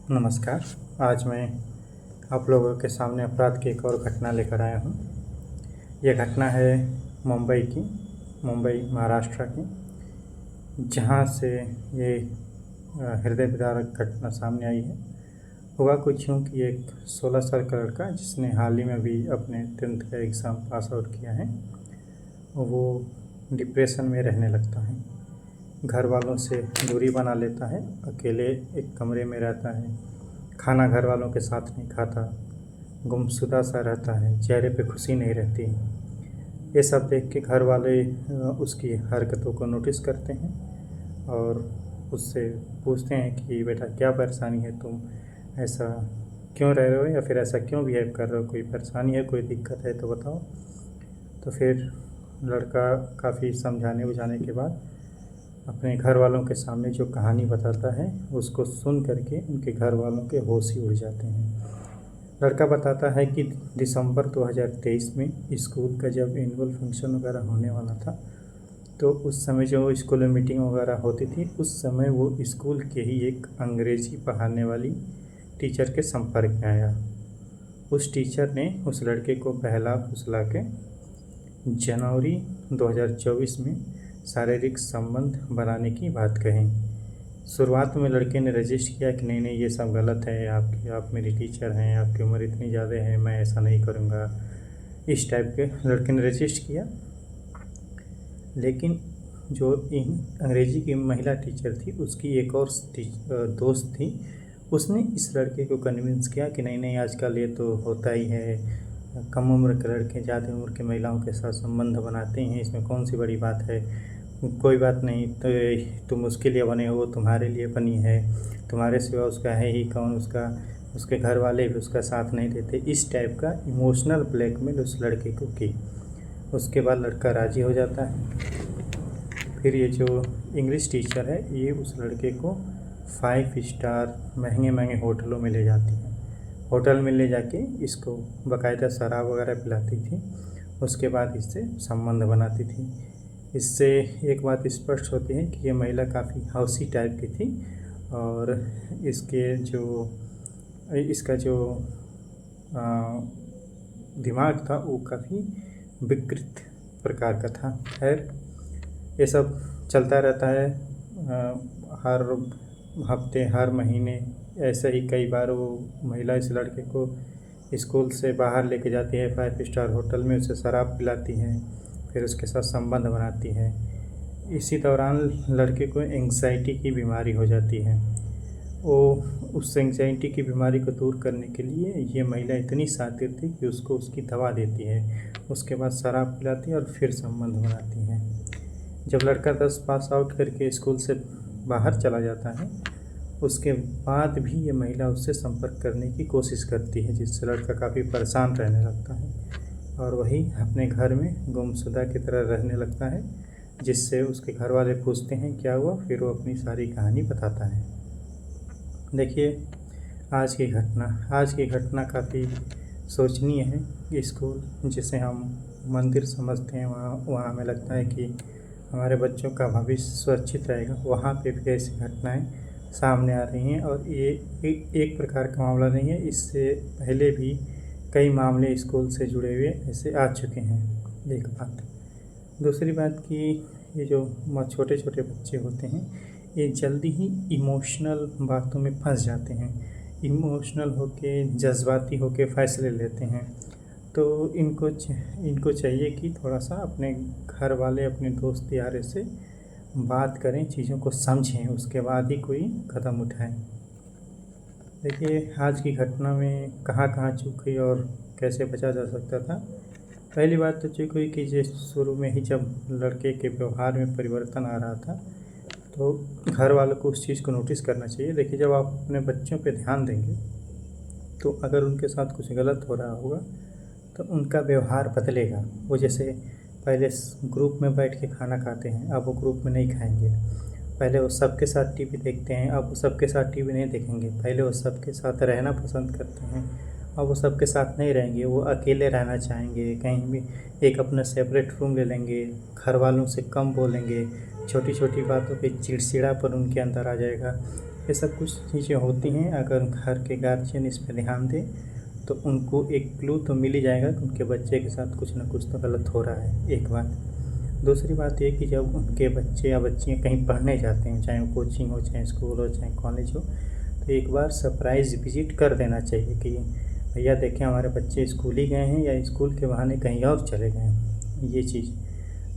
नमस्कार। आज मैं आप लोगों के सामने अपराध की एक और घटना लेकर आया हूँ। यह घटना है मुंबई की, मुंबई महाराष्ट्र की, जहाँ से ये हृदय विदारक घटना सामने आई है। हुआ कुछ यूँ कि एक 16 साल का लड़का, जिसने हाल ही में भी अपने 10th का एग्ज़ाम पास आउट किया है, वो डिप्रेशन में रहने लगता है। घर वालों से दूरी बना लेता है, अकेले एक कमरे में रहता है, खाना घर वालों के साथ नहीं खाता, गुमशुदा सा रहता है, चेहरे पे खुशी नहीं रहती। ये सब देख के घर वाले उसकी हरकतों को नोटिस करते हैं और उससे पूछते हैं कि बेटा क्या परेशानी है, तुम ऐसा क्यों रह रहे हो या फिर ऐसा क्यों बिहेव कर रहे हो, कोई परेशानी है, कोई दिक्कत है तो बताओ। तो फिर लड़का काफ़ी समझाने बुझाने के बाद अपने घर वालों के सामने जो कहानी बताता है, उसको सुन करके उनके घर वालों के होश ही उड़ जाते हैं। लड़का बताता है कि दिसंबर 2023 में स्कूल का जब एनुअल फंक्शन वगैरह होने वाला था, तो उस समय जो स्कूल में मीटिंग वगैरह होती थी, उस समय वो स्कूल के ही एक अंग्रेज़ी पढ़ाने वाली टीचर के संपर्क में आया। उस टीचर ने उस लड़के को बहला फुसला के जनवरी 2024 में शारीरिक संबंध बनाने की बात कही। शुरुआत में लड़के ने रजिस्ट किया कि नहीं ये सब गलत है, आप मेरी टीचर हैं, आपकी उम्र इतनी ज़्यादा है, मैं ऐसा नहीं करूँगा, इस टाइप के लड़के ने रजिस्ट किया। लेकिन जो अंग्रेजी की महिला टीचर थी, उसकी एक और दोस्त थी, उसने इस लड़के को कन्विंस किया कि नहीं आजकल ये तो होता ही है, कम उम्र के लड़के ज़्यादा उम्र की महिलाओं के साथ संबंध बनाते हैं, इसमें कौन सी बड़ी बात है, कोई बात नहीं, तो तुम उसके लिए बने हो, तुम्हारे लिए बनी है, तुम्हारे सिवा उसका है ही कौन, उसके घर वाले भी उसका साथ नहीं देते। इस टाइप का इमोशनल ब्लैकमेल उस लड़के को की। उसके बाद लड़का राज़ी हो जाता है। फिर ये जो इंग्लिश टीचर है, ये उस लड़के को 5 स्टार महंगे होटलों में ले जाती है। होटल में ले जाके इसको बाकायदा शराब वगैरह पिलाती थी। उसके बाद इससे संबंध बनाती थी। इससे एक बात स्पष्ट होती है कि ये महिला काफ़ी हौसी टाइप की थी और इसका जो दिमाग था वो काफ़ी विकृत प्रकार का था। खैर, ये सब चलता रहता है। हर हफ्ते, हर महीने ऐसे ही कई बार वो महिला इस लड़के को स्कूल से बाहर लेके जाती है, 5 स्टार होटल में उसे शराब पिलाती है, फिर उसके साथ संबंध बनाती है। इसी दौरान लड़के को एंग्जाइटी की बीमारी हो जाती है। वो उस एंग्जाइटी की बीमारी को दूर करने के लिए ये महिला इतनी शातिर थी कि उसको उसकी दवा देती है, उसके बाद शराब पिलाती है और फिर संबंध बनाती है। जब लड़का 10 पास आउट करके स्कूल से बाहर चला जाता है, उसके बाद भी ये महिला उससे संपर्क करने की कोशिश करती है, जिससे लड़का काफ़ी परेशान रहने लगता है और वही अपने घर में गुमशुदा की तरह रहने लगता है, जिससे उसके घर वाले पूछते हैं क्या हुआ, फिर वो अपनी सारी कहानी बताता है। देखिए, आज की घटना काफ़ी सोचनीय है। स्कूल जिसे हम मंदिर समझते हैं, वहाँ हमें लगता है कि हमारे बच्चों का भविष्य सुरक्षित रहेगा, वहाँ पे भी ऐसी घटनाएं सामने आ रही हैं। और ये एक प्रकार का मामला नहीं है, इससे पहले भी कई मामले स्कूल से जुड़े हुए ऐसे आ चुके हैं। एक बात। दूसरी बात कि ये जो छोटे छोटे बच्चे होते हैं, ये जल्दी ही इमोशनल बातों में फंस जाते हैं, इमोशनल होके, जज्बाती होके फ़ैसले लेते हैं। तो इनको चाहिए कि थोड़ा सा अपने घर वाले, अपने दोस्त यार से बात करें, चीज़ों को समझें, उसके बाद ही कोई कदम उठाएं। देखिए, आज की घटना में कहाँ चूक हुई और कैसे बचा जा सकता था। पहली बात तो चूक हुई कि जो शुरू में ही जब लड़के के व्यवहार में परिवर्तन आ रहा था, तो घर वालों को उस चीज़ को नोटिस करना चाहिए। देखिए, जब आप अपने बच्चों पे ध्यान देंगे, तो अगर उनके साथ कुछ गलत हो रहा होगा तो उनका व्यवहार बदलेगा। वो जैसे पहले ग्रुप में बैठ के खाना खाते हैं, अब वो ग्रुप में नहीं खाएंगे। पहले वो सबके साथ टीवी देखते हैं, अब वो सबके साथ टीवी नहीं देखेंगे। पहले वो सबके साथ रहना पसंद करते हैं, अब वो सबके साथ नहीं रहेंगे, वो अकेले रहना चाहेंगे। कहीं भी एक अपना सेपरेट रूम ले लेंगे, घर वालों से कम बोलेंगे, छोटी छोटी बातों पे चिड़चिड़ापन उनके अंदर आ जाएगा। ये सब कुछ चीज़ें होती हैं। अगर घर के गार्जियन इस पे ध्यान दें तो उनको एक क्लू तो मिल ही जाएगा कि उनके बच्चे के साथ कुछ ना कुछ तो गलत हो रहा है, एक बात। दूसरी बात ये कि जब उनके बच्चे या बच्चियाँ कहीं पढ़ने जाते हैं, चाहे वो कोचिंग हो, चाहे स्कूल हो, चाहे कॉलेज हो, तो एक बार सरप्राइज़ विज़िट कर देना चाहिए कि भैया देखें हमारे बच्चे स्कूल ही गए हैं या स्कूल के बहाने कहीं और चले गए हैं, ये चीज़।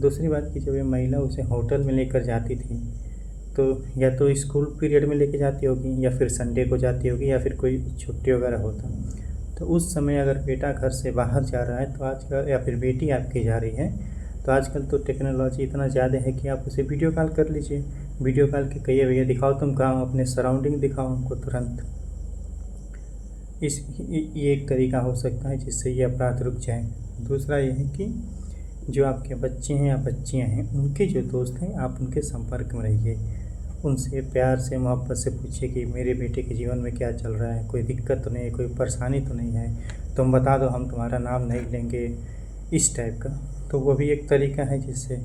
दूसरी बात कि जब ये महिला उसे होटल में लेकर जाती थी तो या तो स्कूल पीरियड में लेके जाती होगी या फिर संडे को जाती होगी या फिर कोई छुट्टी वगैरह होता। तो उस समय अगर बेटा घर से बाहर जा रहा है तो आजकल, या फिर बेटी आपकी जा रही है, तो आजकल तो टेक्नोलॉजी इतना ज़्यादा है कि आप उसे वीडियो कॉल कर लीजिए। वीडियो कॉल के कहिए भैया दिखाओ तुम कहाँ हो, अपने सराउंडिंग दिखाओ हमको तुरंत। ये एक तरीका हो सकता है जिससे ये अपराध रुक जाए। दूसरा ये है कि जो आपके बच्चे हैं या बच्चियां हैं, उनके जो दोस्त हैं आप उनके संपर्क में रहिए। उनसे प्यार से, मोहब्बत से पूछिए कि मेरे बेटे के जीवन में क्या चल रहा है, कोई दिक्कत तो नहीं है, कोई परेशानी तो नहीं है, तुम बता दो हम तुम्हारा नाम नहीं लेंगे, इस टाइप का। तो वो भी एक तरीका है जिससे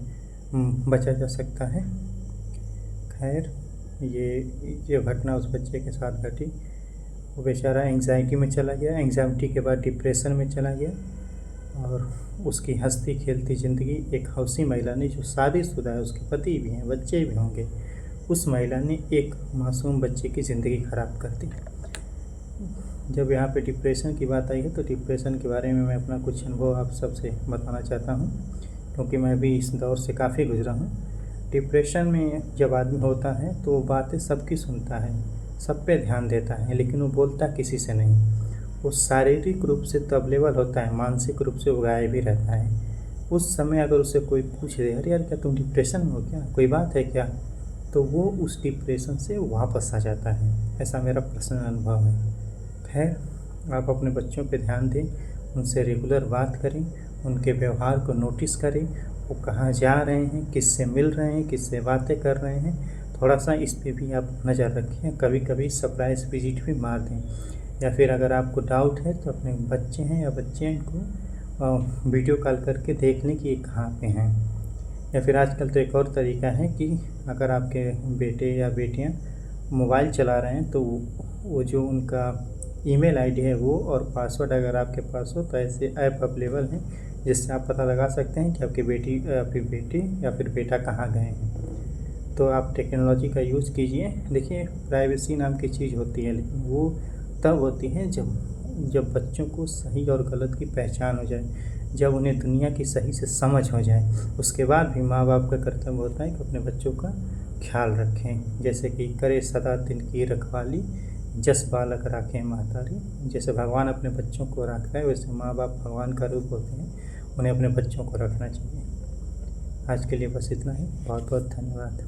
बचा जा सकता है। खैर, ये जो घटना उस बच्चे के साथ घटी, वो बेचारा एंग्जाइटी में चला गया, एंग्जाइटी के बाद डिप्रेशन में चला गया और उसकी हंसती खेलती ज़िंदगी एक हौसी महिला ने, जो शादीशुदा है, उसके पति भी हैं, बच्चे भी होंगे, उस महिला ने एक मासूम बच्चे की ज़िंदगी ख़राब कर दी। जब यहाँ पे डिप्रेशन की बात आई है तो डिप्रेशन के बारे में मैं अपना कुछ अनुभव आप सबसे बताना चाहता हूँ, क्योंकि मैं भी इस दौर से काफ़ी गुजरा हूँ। डिप्रेशन में जब आदमी होता है तो वो बातें सबकी सुनता है, सब पे ध्यान देता है, लेकिन वो बोलता किसी से नहीं। वो शारीरिक रूप से तो अवेलेबल होता है, मानसिक रूप से वो गायब भी रहता है। उस समय अगर उससे कोई पूछ दे, अरे यार क्या तुम डिप्रेशन में हो क्या, कोई बात है क्या, तो वो उस डिप्रेशन से वापस आ जाता है। ऐसा मेरा पर्सनल अनुभव है। खैर, आप अपने बच्चों पे ध्यान दें, उनसे रेगुलर बात करें, उनके व्यवहार को नोटिस करें, वो कहाँ जा रहे हैं, किससे मिल रहे हैं, किससे बातें कर रहे हैं, थोड़ा सा इस पे भी आप नज़र रखें। कभी कभी सरप्राइज़ विजिट भी मार दें, या फिर अगर आपको डाउट है तो अपने बच्चे हैं या बच्चियाँ इनको वीडियो कॉल करके देख लें कि ये कहाँ पे हैं। या फिर आजकल तो एक और तरीका है कि अगर आपके बेटे या बेटियाँ मोबाइल चला रहे हैं तो वो जो उनका ईमेल आईडी है वो और पासवर्ड अगर आपके पास हो तो ऐसे ऐप अवेलेबल हैं जिससे आप पता लगा सकते हैं कि आपकी बेटी या फिर बेटा कहाँ गए हैं। तो आप टेक्नोलॉजी का यूज़ कीजिए। देखिए, प्राइवेसी नाम की चीज़ होती है, लेकिन वो तब होती है जब बच्चों को सही और गलत की पहचान हो जाए, जब उन्हें दुनिया की सही से समझ हो जाए। उसके बाद भी माँ बाप का कर्तव्य होता है कि अपने बच्चों का ख्याल रखें। जैसे कि करे सदा दिन की रखवाली, जस बालक राखें महतारी। जैसे भगवान अपने बच्चों को रखता है, वैसे माँ बाप भगवान का रूप होते हैं, उन्हें अपने बच्चों को रखना चाहिए। आज के लिए बस इतना ही। बहुत बहुत धन्यवाद।